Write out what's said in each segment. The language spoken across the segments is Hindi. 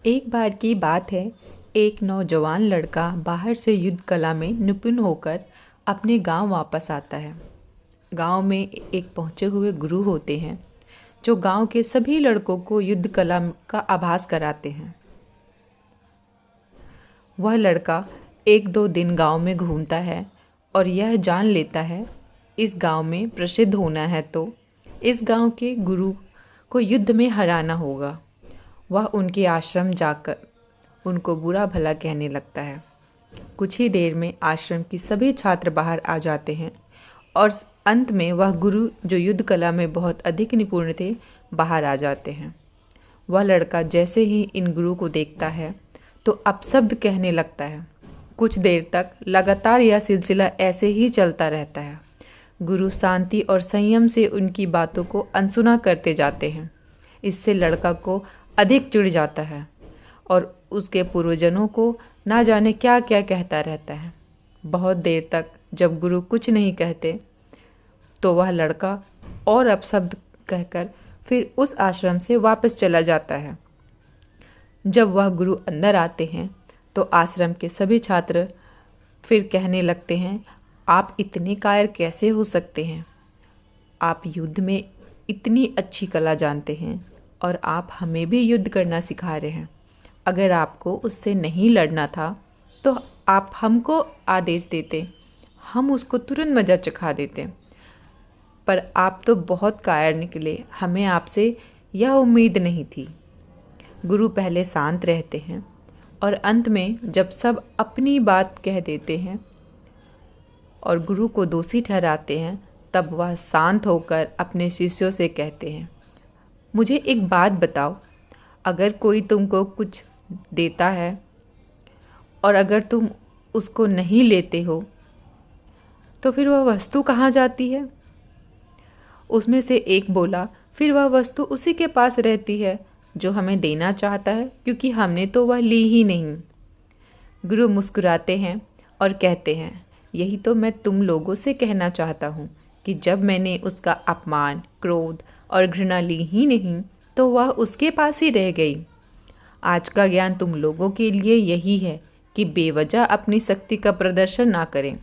एक बार की बात है। एक नौजवान लड़का बाहर से युद्ध कला में निपुण होकर अपने गांव वापस आता है। गांव में एक पहुंचे हुए गुरु होते हैं जो गांव के सभी लड़कों को युद्ध कला का आभास कराते हैं। वह लड़का एक दो दिन गांव में घूमता है और यह जान लेता है इस गांव में प्रसिद्ध होना है तो इस गांव के गुरु को युद्ध में हराना होगा। वह उनके आश्रम जाकर उनको बुरा भला कहने लगता है। कुछ ही देर में आश्रम की सभी छात्र बाहर आ जाते हैं और अंत में वह गुरु जो युद्ध कला में बहुत अधिक निपुण थे बाहर आ जाते हैं। वह लड़का जैसे ही इन गुरु को देखता है तो अपशब्द कहने लगता है। कुछ देर तक लगातार यह सिलसिला ऐसे ही चलता रहता है। गुरु शांति और संयम से उनकी बातों को अनसुना करते जाते हैं। इससे लड़का को अधिक चिढ़ जाता है और उसके पूर्वजनों को ना जाने क्या क्या कहता रहता है। बहुत देर तक जब गुरु कुछ नहीं कहते तो वह लड़का और अपशब्द कहकर फिर उस आश्रम से वापस चला जाता है। जब वह गुरु अंदर आते हैं तो आश्रम के सभी छात्र फिर कहने लगते हैं, आप इतने कायर कैसे हो सकते हैं? आप युद्ध में इतनी अच्छी कला जानते हैं और आप हमें भी युद्ध करना सिखा रहे हैं। अगर आपको उससे नहीं लड़ना था तो आप हमको आदेश देते, हम उसको तुरंत मजा चखा देते। पर आप तो बहुत कायर निकले, हमें आपसे यह उम्मीद नहीं थी। गुरु पहले शांत रहते हैं और अंत में जब सब अपनी बात कह देते हैं और गुरु को दोषी ठहराते हैं तब वह शांत होकर अपने शिष्यों से कहते हैं, मुझे एक बात बताओ, अगर कोई तुमको कुछ देता है और अगर तुम उसको नहीं लेते हो तो फिर वह वस्तु कहाँ जाती है? उसमें से एक बोला, फिर वह वस्तु उसी के पास रहती है जो हमें देना चाहता है, क्योंकि हमने तो वह ली ही नहीं। गुरु मुस्कुराते हैं और कहते हैं, यही तो मैं तुम लोगों से कहना चाहता हूँ कि जब मैंने उसका अपमान, क्रोध और घृणा ली ही नहीं तो वह उसके पास ही रह गई। आज का ज्ञान तुम लोगों के लिए यही है कि बेवजह अपनी शक्ति का प्रदर्शन ना करें।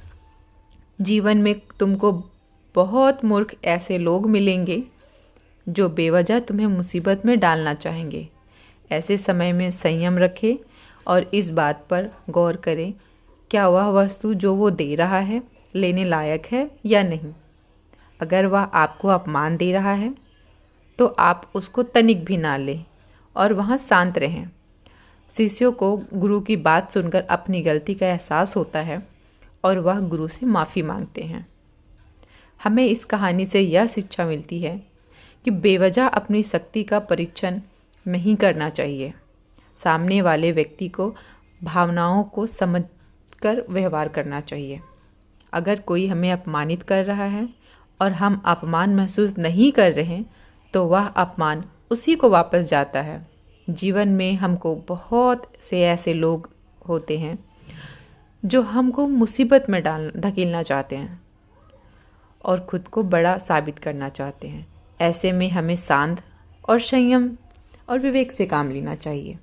जीवन में तुमको बहुत मूर्ख ऐसे लोग मिलेंगे जो बेवजह तुम्हें मुसीबत में डालना चाहेंगे। ऐसे समय में संयम रखें और इस बात पर गौर करें, क्या वह वस्तु जो वो दे रहा है लेने लायक है या नहीं। अगर वह आपको अपमान दे रहा है तो आप उसको तनिक भी ना लें और वहाँ शांत रहें। शिष्यों को गुरु की बात सुनकर अपनी गलती का एहसास होता है और वह गुरु से माफ़ी मांगते हैं। हमें इस कहानी से यह शिक्षा मिलती है कि बेवजह अपनी शक्ति का परीक्षण नहीं करना चाहिए। सामने वाले व्यक्ति को भावनाओं को समझकर व्यवहार करना चाहिए। अगर कोई हमें अपमानित कर रहा है और हम अपमान महसूस नहीं कर रहे हैं तो वह अपमान उसी को वापस जाता है। जीवन में हमको बहुत से ऐसे लोग होते हैं जो हमको मुसीबत में धकेलना चाहते हैं और ख़ुद को बड़ा साबित करना चाहते हैं। ऐसे में हमें शांत और संयम और विवेक से काम लेना चाहिए।